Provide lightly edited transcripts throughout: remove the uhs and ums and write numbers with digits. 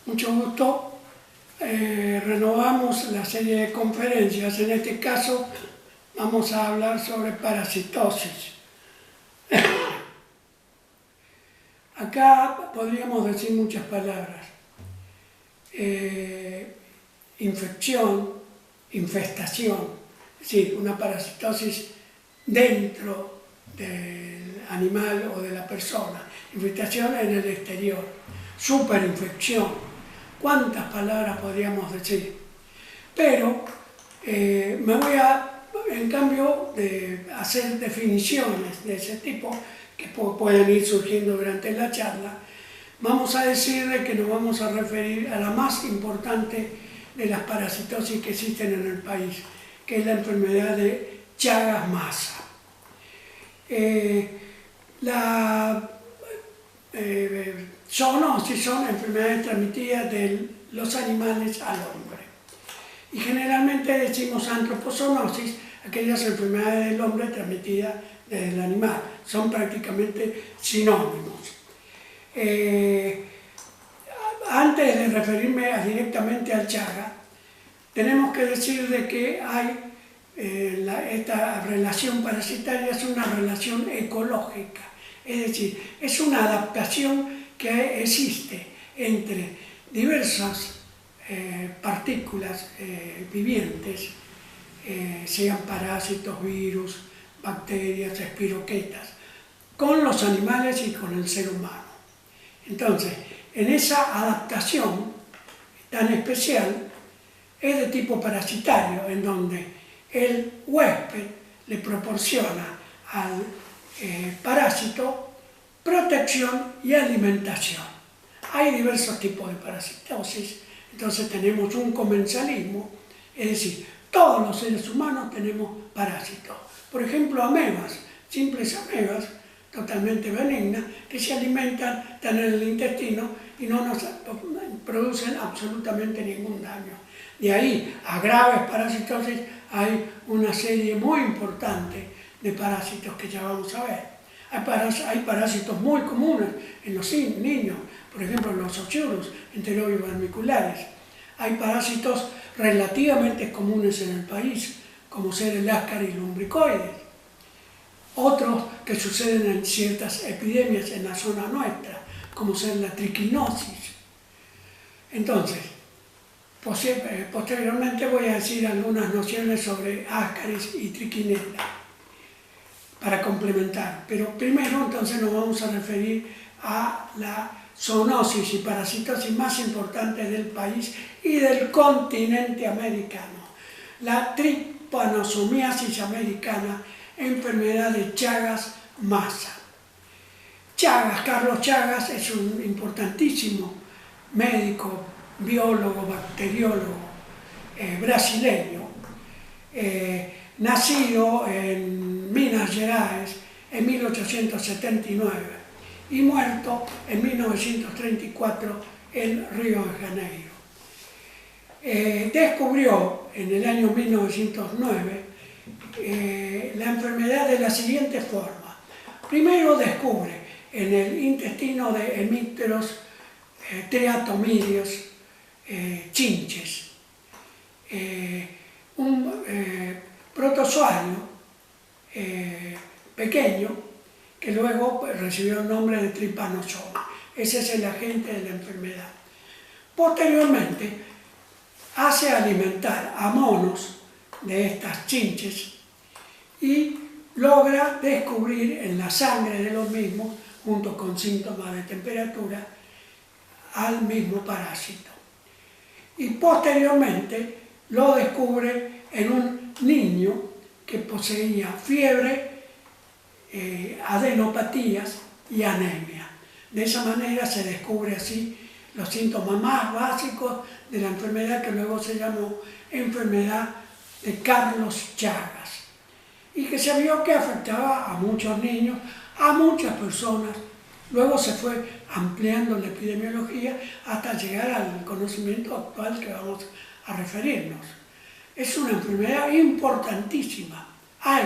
Mucho gusto. Renovamos la serie de conferencias. En este caso vamos a hablar sobre parasitosis. Acá podríamos decir muchas palabras. Infección, infestación, es decir, una parasitosis dentro del animal o de la persona. Infestación en el exterior. Superinfección. ¿Cuántas palabras podríamos decir? Pero me voy a, en cambio, de hacer definiciones de ese tipo que pueden ir surgiendo durante la charla. Vamos a decirle que nos vamos a referir a la más importante de las parasitosis que existen en el país, que es la enfermedad de Chagas-Massa. Zoonosis son enfermedades transmitidas de los animales al hombre. Y generalmente decimos antropozoonosis, aquellas enfermedades del hombre transmitidas desde el animal. Son prácticamente sinónimos. Antes de referirme directamente al Chaga, tenemos que decir de que hay esta relación parasitaria es una relación ecológica, es decir, es una adaptación que existe entre diversas partículas vivientes, sean parásitos, virus, bacterias, espiroquetas, con los animales y con el ser humano. Entonces, en esa adaptación tan especial es de tipo parasitario, en donde el huésped le proporciona al parásito protección y alimentación. Hay diversos tipos de parasitosis, entonces tenemos un comensalismo, es decir, todos los seres humanos tenemos parásitos. Por ejemplo, amebas, simples amebas, totalmente benignas, que se alimentan, están en el intestino y no nos producen absolutamente ningún daño. De ahí a graves parasitosis hay una serie muy importante de parásitos que ya vamos a ver. Hay parásitos muy comunes en los niños, por ejemplo los oxurus, enterobivalmiculares. Hay parásitos relativamente comunes en el país, como ser el Ascaris lumbricoides. Otros que suceden en ciertas epidemias en la zona nuestra, como ser la triquinosis. Entonces, posteriormente voy a decir algunas nociones sobre Ascaris y Trichinella para complementar, pero primero entonces nos vamos a referir a la zoonosis y parasitosis más importantes del país y del continente americano, la trypanosomiasis americana, enfermedad de Chagas-Massa. Carlos Chagas es un importantísimo médico, biólogo, bacteriólogo brasileño, nacido en Minas Gerais en 1879 y muerto en 1934 en Río de Janeiro. Descubrió en el año 1909 la enfermedad de la siguiente forma. Primero descubre en el intestino de hemípteros triatomídeos chinches un protozoario pequeño que luego recibió el nombre de trypanosoma. Ese es el agente de la enfermedad. Posteriormente hace alimentar a monos de estas chinches y logra descubrir en la sangre de los mismos, junto con síntomas de temperatura, al mismo parásito. Y posteriormente lo descubre en un niño que poseía fiebre, adenopatías y anemia. De esa manera se descubre así los síntomas más básicos de la enfermedad que luego se llamó enfermedad de Carlos Chagas, y que se vio que afectaba a muchos niños, a muchas personas. Luego se fue ampliando la epidemiología hasta llegar al conocimiento actual que vamos a referirnos. Es una enfermedad importantísima. Hay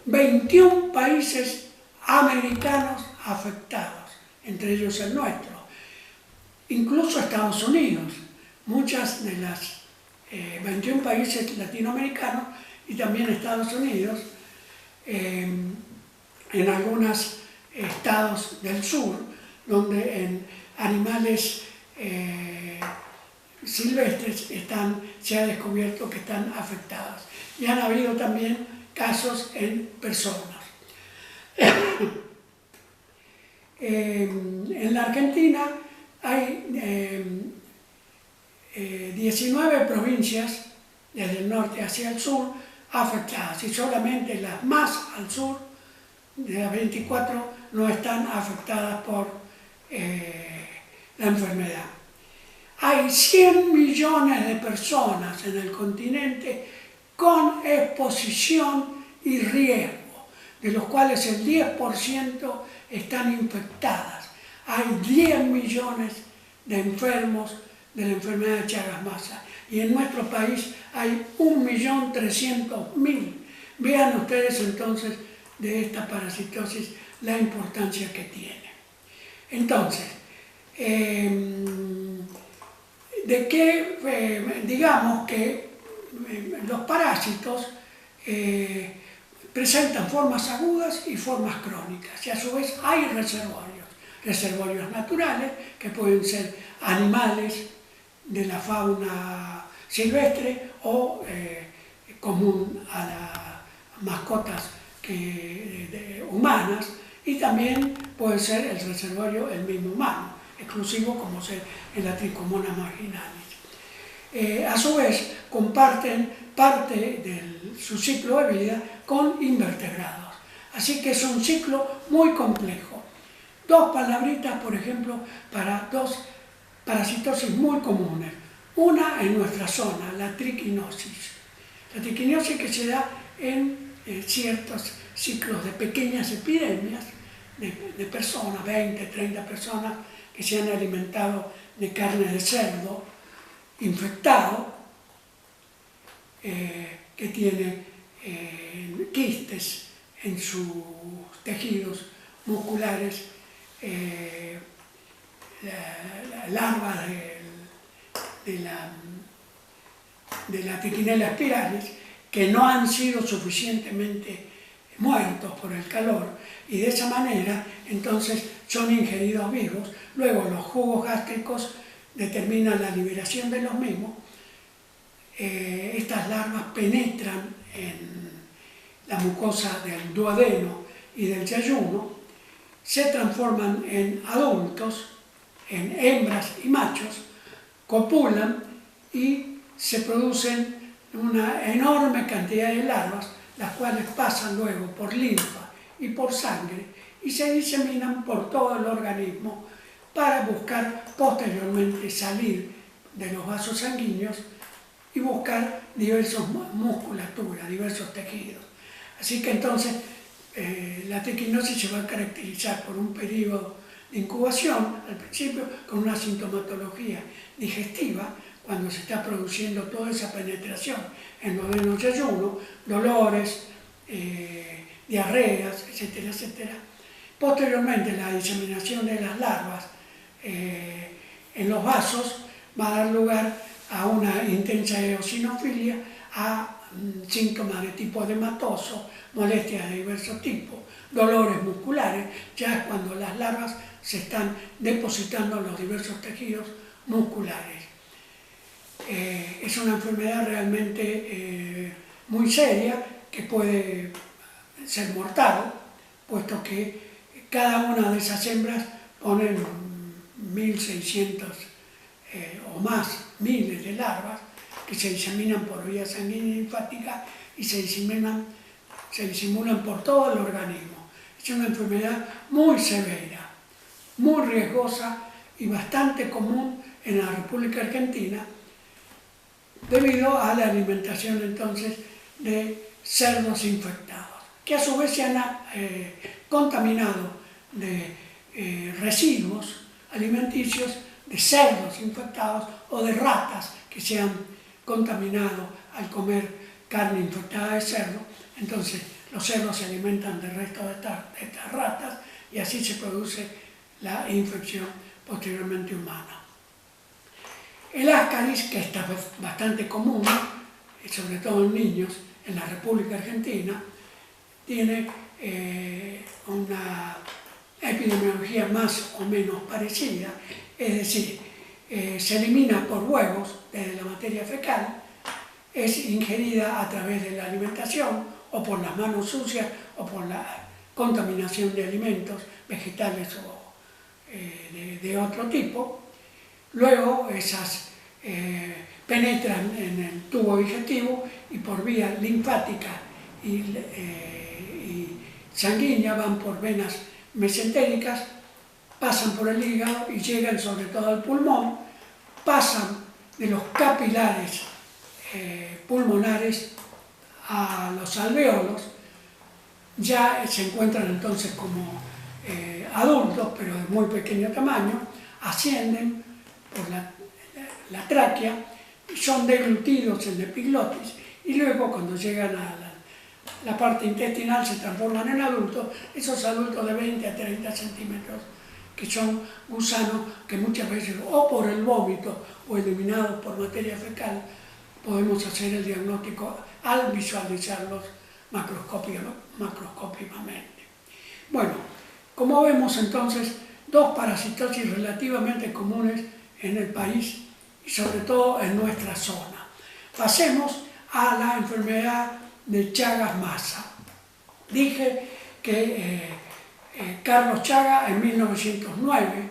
21 países americanos afectados, entre ellos el nuestro. incluso Estados Unidos, muchas de las 21 países latinoamericanos y también Estados Unidos, en algunos estados del sur, donde en animales silvestres se ha descubierto que están afectadas. Y han habido también casos en personas. En la Argentina hay 19 provincias, desde el norte hacia el sur, afectadas, y solamente las más al sur, de las 24, no están afectadas por la enfermedad. Hay 100 millones de personas en el continente con exposición y riesgo, de los cuales el 10% están infectadas. Hay 10 millones de enfermos de la enfermedad de Chagas-Mazza, y en nuestro país hay 1.300.000. Vean ustedes entonces de esta parasitosis la importancia que tiene. Entonces, digamos que los parásitos presentan formas agudas y formas crónicas, y a su vez hay reservorios naturales que pueden ser animales de la fauna silvestre o común a las mascotas humanas, y también puede ser el reservorio el mismo humano, exclusivo como ser en la Trichomonas marginalis. A su vez comparten parte de su ciclo de vida con invertebrados, así que es un ciclo muy complejo. Dos palabritas, por ejemplo, para dos parasitosis muy comunes. Una en nuestra zona, la triquinosis. La triquinosis que se da en ciertos ciclos de pequeñas epidemias de personas, 20, 30 personas que se han alimentado de carne de cerdo infectado, que tiene quistes en sus tejidos musculares, larvas de la Trichinella spiralis, que no han sido suficientemente muertos por el calor, y de esa manera entonces son ingeridos vivos. Luego los jugos gástricos determinan la liberación de los mismos. Estas larvas penetran en la mucosa del duodeno y del yayuno, se transforman en adultos, en hembras y machos, copulan y se producen una enorme cantidad de larvas, las cuales pasan luego por linfa y por sangre y se diseminan por todo el organismo para buscar posteriormente salir de los vasos sanguíneos y buscar diversas musculaturas, diversos tejidos. Así que entonces la triquinosis se va a caracterizar por un periodo de incubación, al principio, con una sintomatología digestiva, cuando se está produciendo toda esa penetración en duodeno y ayuno, dolores, diarreas, etcétera, etcétera. Posteriormente, la diseminación de las larvas en los vasos va a dar lugar a una intensa eosinofilia, a síntomas de tipo edematoso, molestias de diversos tipos, dolores musculares, ya es cuando las larvas se están depositando en los diversos tejidos musculares. Es una enfermedad realmente muy seria, que puede ser mortal, puesto que cada una de esas hembras ponen 1.600 o más miles de larvas que se diseminan por vía sanguínea y linfática y se disimulan por todo el organismo. Es una enfermedad muy severa, muy riesgosa y bastante común en la República Argentina, debido a la alimentación entonces de cerdos infectados, que a su vez se han contaminado de residuos alimenticios de cerdos infectados o de ratas que se han contaminado al comer carne infectada de cerdo. Entonces los cerdos se alimentan del resto de estas ratas y así se produce la infección posteriormente humana. El ascaris, que está bastante común, sobre todo en niños, en la República Argentina, tiene una epidemiología más o menos parecida, es decir, se elimina por huevos desde la materia fecal, es ingerida a través de la alimentación o por las manos sucias o por la contaminación de alimentos vegetales o de otro tipo. Luego esas penetran en el tubo digestivo y por vía linfática y sanguínea van por venas mesentéricas, pasan por el hígado y llegan sobre todo al pulmón, pasan de los capilares pulmonares a los alvéolos, ya se encuentran entonces como adultos, pero de muy pequeño tamaño, ascienden por la tráquea, son deglutidos en la epiglotis y luego cuando llegan a la parte intestinal se transforman en adultos, esos adultos de 20 a 30 centímetros, que son gusanos que muchas veces o por el vómito o eliminados por materia fecal podemos hacer el diagnóstico al visualizarlos macroscópicamente. Bueno, como vemos entonces, dos parasitosis relativamente comunes en el país y sobre todo en nuestra zona. Pasemos a la enfermedad de Chagas-Mazza. Dije que Carlos Chagas en 1909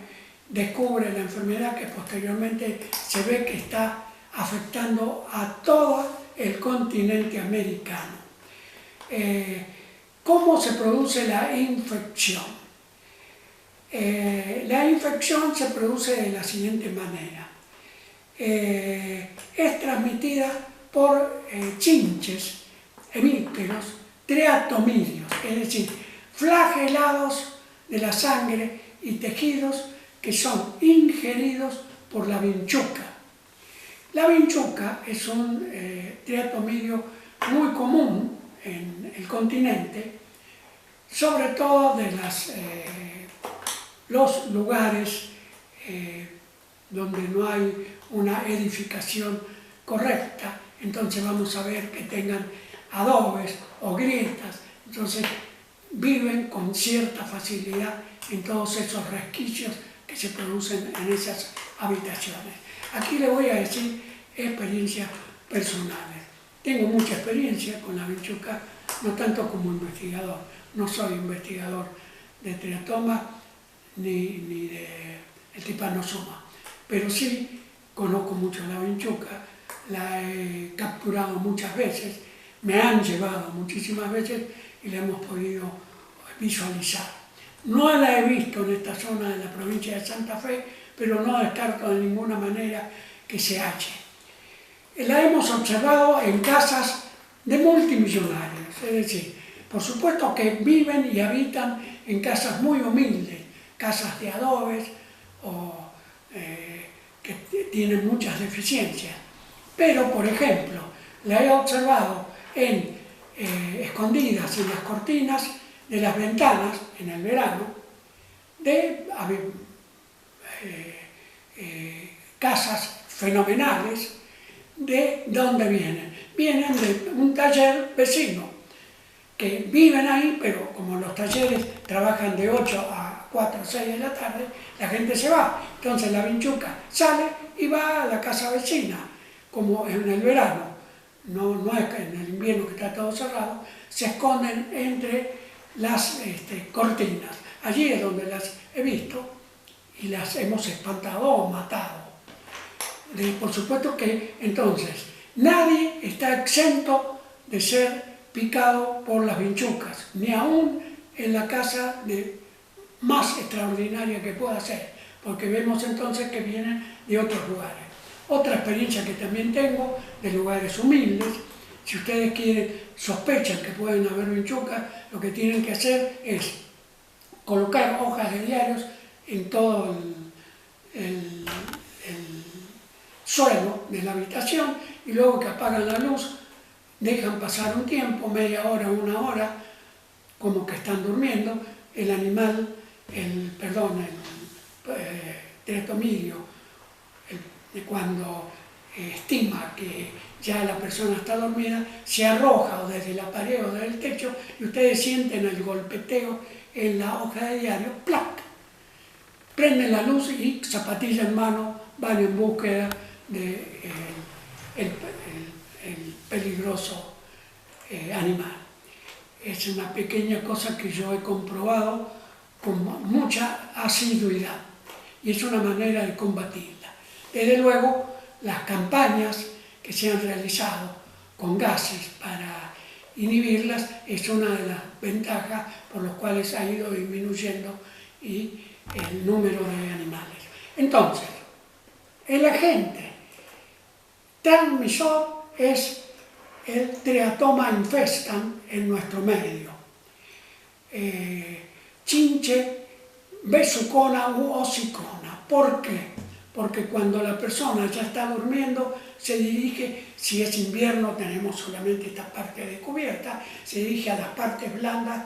descubre la enfermedad que posteriormente se ve que está afectando a todo el continente americano. ¿Cómo se produce la infección? La infección se produce de la siguiente manera. Es transmitida por chinches, hemípteros, triatomidios, es decir, flagelados de la sangre y tejidos que son ingeridos por la vinchuca. La vinchuca es un triatomidio muy común en el continente, sobre todo de los lugares donde no hay una edificación correcta, entonces vamos a ver que tengan adobes o grietas, entonces viven con cierta facilidad en todos esos resquicios que se producen en esas habitaciones. Aquí le voy a decir experiencias personales. Tengo mucha experiencia con la vinchuca, no tanto como investigador, no soy investigador de triatoma ni de trypanosoma, pero sí conozco mucho la vinchuca, la he capturado muchas veces, me han llevado muchísimas veces y la hemos podido visualizar. No la he visto en esta zona de la provincia de Santa Fe, pero no descarto de ninguna manera que se halle. La hemos observado en casas de multimillonarios, es decir, por supuesto que viven y habitan en casas muy humildes, casas de adobes o que tienen muchas deficiencias. Pero, por ejemplo, la he observado escondidas en las cortinas de las ventanas en el verano de casas fenomenales. ¿De dónde vienen? Vienen de un taller vecino que viven ahí, pero como los talleres trabajan de 8 a 4 o 6 de la tarde, la gente se va. Entonces la vinchuca sale y va a la casa vecina, como en el verano. No es que en el invierno que está todo cerrado, se esconden entre las cortinas. Allí es donde las he visto y las hemos espantado o matado. Por supuesto que entonces nadie está exento de ser picado por las vinchucas, ni aún en la casa más extraordinaria que pueda ser, porque vemos entonces que vienen de otros lugares. Otra experiencia que también tengo de lugares humildes, si ustedes sospechan que pueden haber vinchucas, lo que tienen que hacer es colocar hojas de diarios en todo el suelo de la habitación y luego que apagan la luz, dejan pasar un tiempo, media hora, una hora, como que están durmiendo, el animal, el triatomidio, de cuando estima que ya la persona está dormida, se arroja o desde la pared o desde el techo y ustedes sienten el golpeteo en la hoja de diario, ¡plac! Prenden la luz y zapatilla en mano van en búsqueda de el peligroso animal. Es una pequeña cosa que yo he comprobado con mucha asiduidad y es una manera de combatirla. Desde luego, las campañas que se han realizado con gases para inhibirlas es una de las ventajas por las cuales ha ido disminuyendo el número de animales. Entonces, el agente transmisor es el Triatoma infestan en nuestro medio. Chinche, besucona u hocicona. ¿Por qué? Porque cuando la persona ya está durmiendo, se dirige, si es invierno tenemos solamente esta parte de cubierta, se dirige a las partes blandas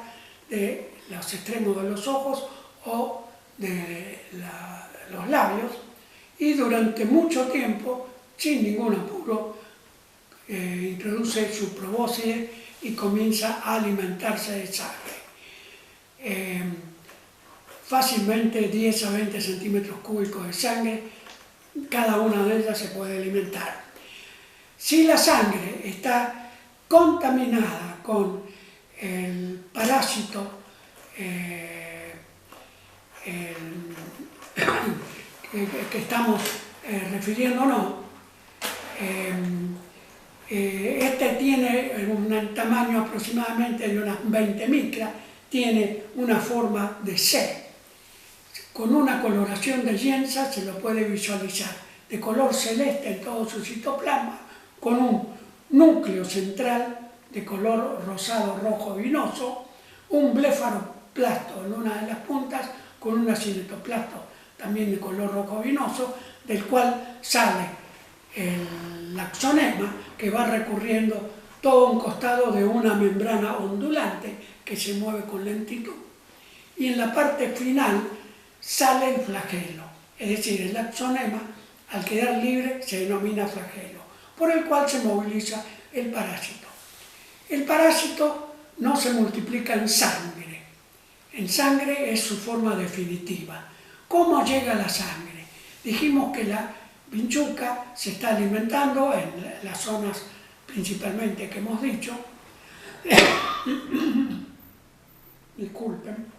de los extremos de los ojos o de los labios y durante mucho tiempo, sin ningún apuro, introduce su probóscide y comienza a alimentarse de sangre. Fácilmente 10 a 20 centímetros cúbicos de sangre, cada una de ellas se puede alimentar. Si la sangre está contaminada con el parásito que estamos refiriéndonos, este tiene un tamaño aproximadamente de unas 20 micras, tiene una forma de C. Con una coloración de Jensen se lo puede visualizar de color celeste en todo su citoplasma, con un núcleo central de color rosado rojo vinoso, un blefaroplasto en una de las puntas, con un cinetoplasto también de color rojo vinoso, del cual sale el axonema que va recorriendo todo un costado de una membrana ondulante que se mueve con lentitud. Y en la parte final sale el flagelo, es decir, el axonema al quedar libre se denomina flagelo, por el cual se moviliza el parásito. El parásito no se multiplica en sangre es su forma definitiva. ¿Cómo llega la sangre? Dijimos que la vinchuca se está alimentando en las zonas principalmente que hemos dicho. Disculpen.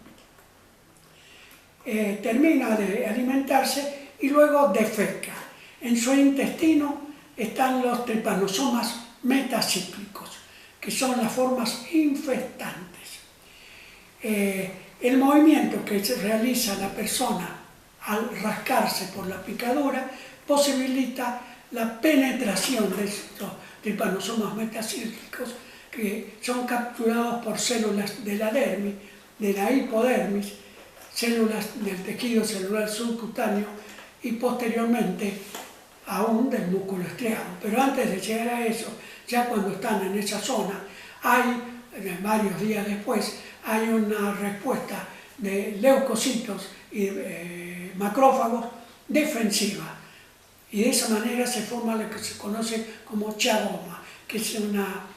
Termina de alimentarse y luego defeca. En su intestino están los tripanosomas metacíclicos, que son las formas infestantes. El movimiento que realiza la persona al rascarse por la picadura posibilita la penetración de estos tripanosomas metacíclicos que son capturados por células de la dermis, de la hipodermis, células del tejido celular subcutáneo y posteriormente aún del músculo estriado. Pero antes de llegar a eso, ya cuando están en esa zona, hay, varios días después, hay una respuesta de leucocitos y macrófagos defensiva. Y de esa manera se forma lo que se conoce como chagoma, que es una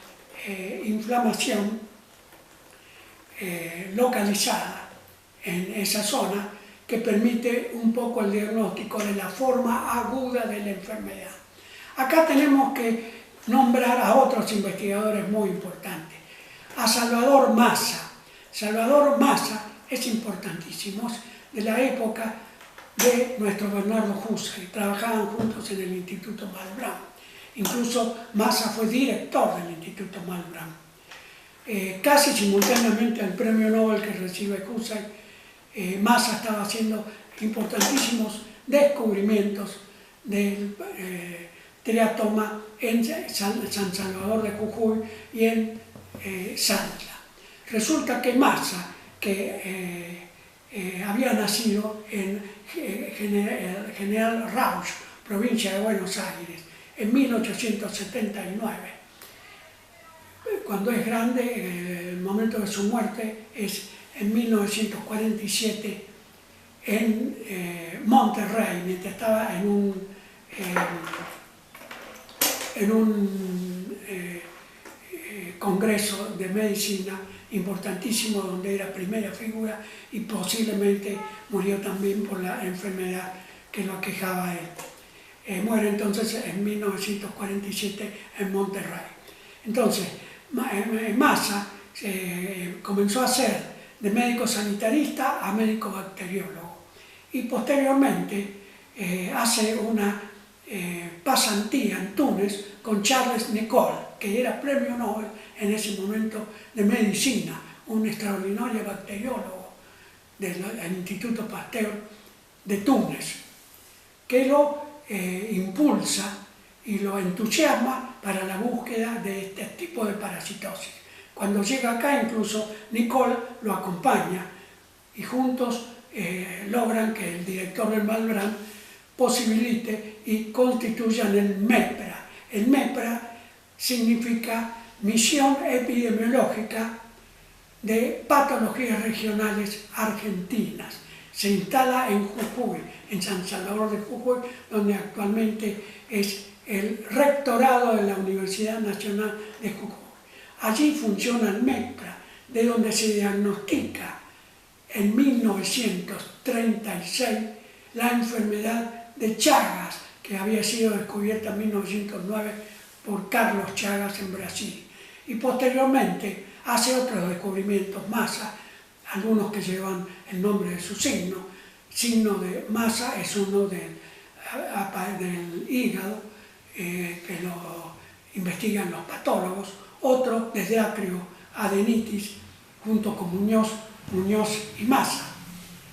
inflamación localizada en esa zona que permite un poco el diagnóstico de la forma aguda de la enfermedad. Acá tenemos que nombrar a otros investigadores muy importantes. A Salvador Massa. Salvador Massa es importantísimo, de la época de nuestro Bernardo Husserl, trabajaban juntos en el Instituto Malbrán. Incluso Massa fue director del Instituto Malbrán. Casi simultáneamente al premio Nobel que recibe Husserl, Massa estaba haciendo importantísimos descubrimientos del triatoma en San Salvador de Jujuy y en Santla. Resulta que Massa, que había nacido en General Rauch, provincia de Buenos Aires, en 1879. Cuando es grande, el momento de su muerte es en 1947 en Monterrey, mientras estaba en un en un congreso de medicina importantísimo donde era primera figura y posiblemente murió también por la enfermedad que lo aquejaba a él. Muere entonces en 1947 en Monterrey. Entonces, Massa comenzó a ser de médico sanitarista a médico bacteriólogo y posteriormente hace una pasantía en Túnez con Charles Nicolle, que era premio Nobel en ese momento de medicina, un extraordinario bacteriólogo del Instituto Pasteur de Túnez, que lo impulsa y lo entusiasma para la búsqueda de este tipo de parasitosis. Cuando llega acá, incluso Nicolle lo acompaña y juntos logran que el director del Malbrán posibilite y constituyan el MEPRA. El MEPRA significa Misión Epidemiológica de Patologías Regionales Argentinas. Se instala en Jujuy, en San Salvador de Jujuy, donde actualmente es el rectorado de la Universidad Nacional de Jujuy. Allí funciona el MEPRA, de donde se diagnostica en 1936 la enfermedad de Chagas, que había sido descubierta en 1909 por Carlos Chagas en Brasil. Y posteriormente hace otros descubrimientos, Massa, algunos que llevan el nombre de su signo. Signo de Massa es uno del hígado, que lo investigan los patólogos, otro desde Acrio adenitis, junto con Muñoz y Massa.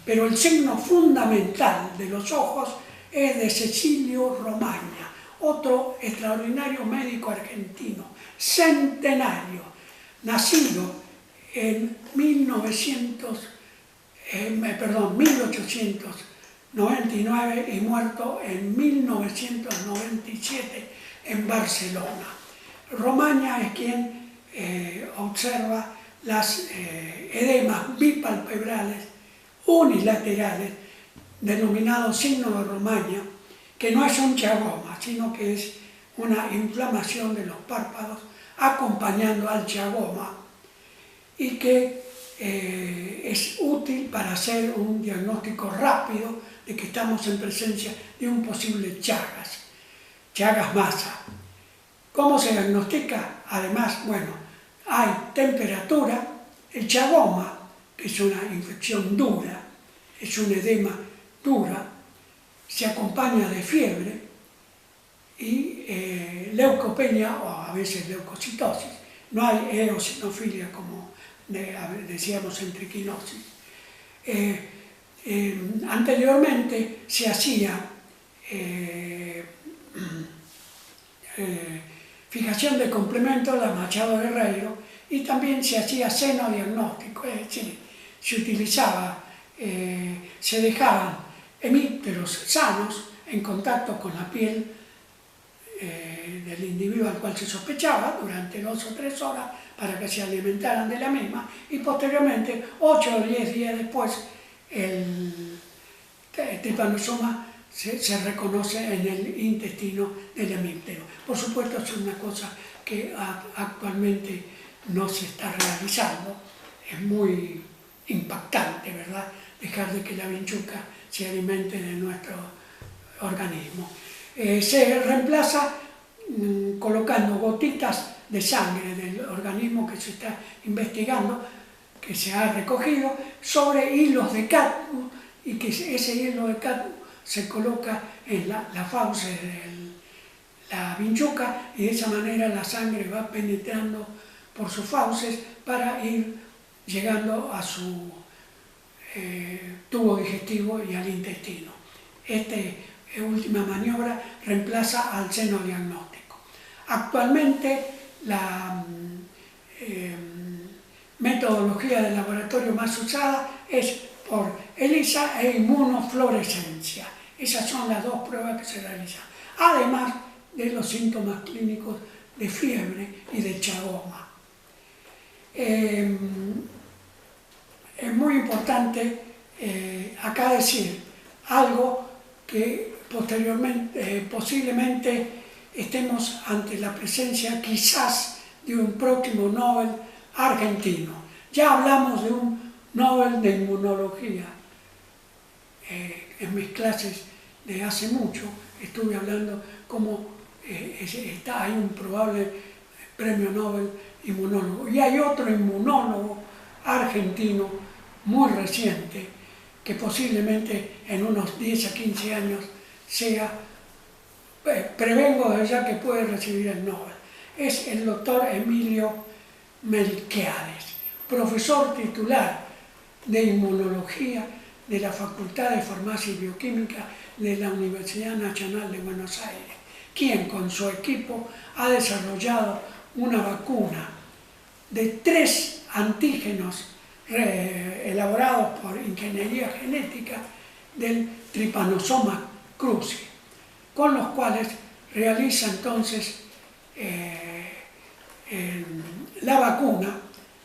Pero el signo fundamental de los ojos es de Cecilio Romaña, otro extraordinario médico argentino, centenario, nacido en 1899 y muerto en 1997 en Barcelona. Romaña es quien observa las edemas bipalpebrales unilaterales, denominado signo de Romaña, que no es un chagoma, sino que es una inflamación de los párpados acompañando al chagoma y que es útil para hacer un diagnóstico rápido de que estamos en presencia de un posible Chagas Massa. ¿Cómo se diagnostica? Además, bueno, hay temperatura, el chagoma, que es una infección dura, es un edema dura, se acompaña de fiebre y leucopenia o a veces leucocitosis. No hay eosinofilia como decíamos en triquinosis. Anteriormente se hacía fijación de complemento, la Machado Guerreiro, y también se hacía seno diagnóstico, es decir, se utilizaba, se dejaban hemípteros sanos en contacto con la piel del individuo al cual se sospechaba durante 2 o 3 horas para que se alimentaran de la misma y posteriormente, 8 o 10 días después, el trypanosoma se reconoce en el intestino del hemíptero. Por supuesto, es una cosa que actualmente no se está realizando. Es muy impactante, ¿verdad?, dejar de que la vinchuca se alimente de nuestro organismo. Se reemplaza colocando gotitas de sangre del organismo que se está investigando, que se ha recogido, sobre hilos de cadmio, y que ese hilo de cadmio se coloca en la fauce de la vinchuca y de esa manera la sangre va penetrando por sus fauces para ir llegando a su tubo digestivo y al intestino. Esta última maniobra reemplaza al seno diagnóstico. Actualmente la metodología de laboratorio más usada es por ELISA e inmunofluorescencia. Esas son las dos pruebas que se realizan, además de los síntomas clínicos de fiebre y de chagoma. Es muy importante acá decir algo que posteriormente, posiblemente estemos ante la presencia quizás de un próximo Nobel argentino. Ya hablamos de un Nobel de inmunología. En mis clases de hace mucho estuve hablando cómo hay un probable premio Nobel inmunólogo. Y hay otro inmunólogo argentino muy reciente que posiblemente en unos 10 a 15 años sea, prevengo desde ya que puede recibir el Nobel. Es el doctor Emilio Melquiades, profesor titular de inmunología de la Facultad de Farmacia y Bioquímica de la Universidad Nacional de Buenos Aires, quien con su equipo ha desarrollado una vacuna de 3 antígenos elaborados por ingeniería genética del Trypanosoma cruzi, con los cuales realiza entonces la vacuna,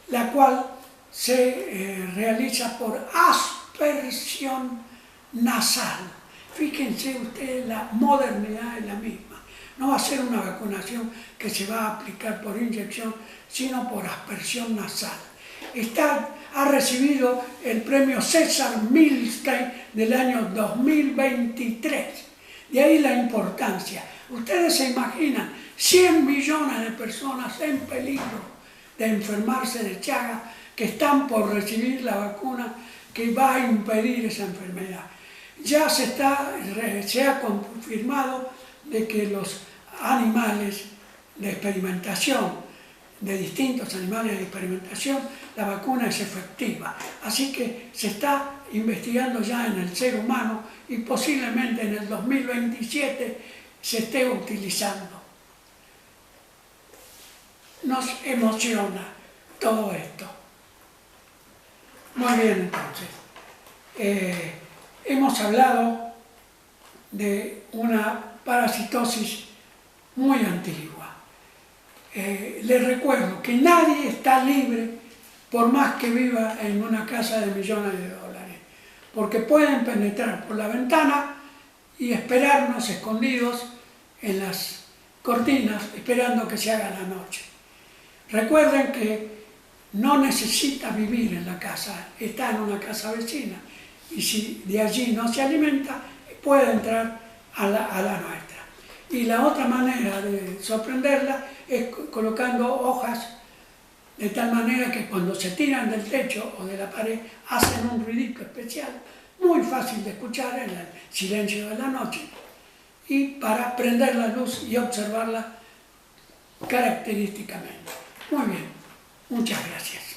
la cual se realiza por aspersión nasal. Fíjense ustedes, la modernidad es la misma. No va a ser una vacunación que se va a aplicar por inyección, sino por aspersión nasal. Ha recibido el premio César Milstein del año 2023. De ahí la importancia. Ustedes se imaginan 100 millones de personas en peligro de enfermarse de Chagas que están por recibir la vacuna que va a impedir esa enfermedad. Ya se ha confirmado de que los animales de experimentación, de distintos animales de experimentación, la vacuna es efectiva. Así que se está investigando ya en el ser humano y posiblemente en el 2027 se esté utilizando. Nos emociona todo esto. Muy bien, entonces. Hemos hablado de una parasitosis muy antigua. Les recuerdo que nadie está libre por más que viva en una casa de millones de dólares, porque pueden penetrar por la ventana y esperarnos escondidos en las cortinas, esperando que se haga la noche. Recuerden que no necesita vivir en la casa, está en una casa vecina, y si de allí no se alimenta, puede entrar a la nuestra. Y la otra manera de sorprenderla es colocando hojas de tal manera que cuando se tiran del techo o de la pared hacen un ruidito especial, muy fácil de escuchar en el silencio de la noche, y para prender la luz y observarla característicamente. Muy bien, muchas gracias.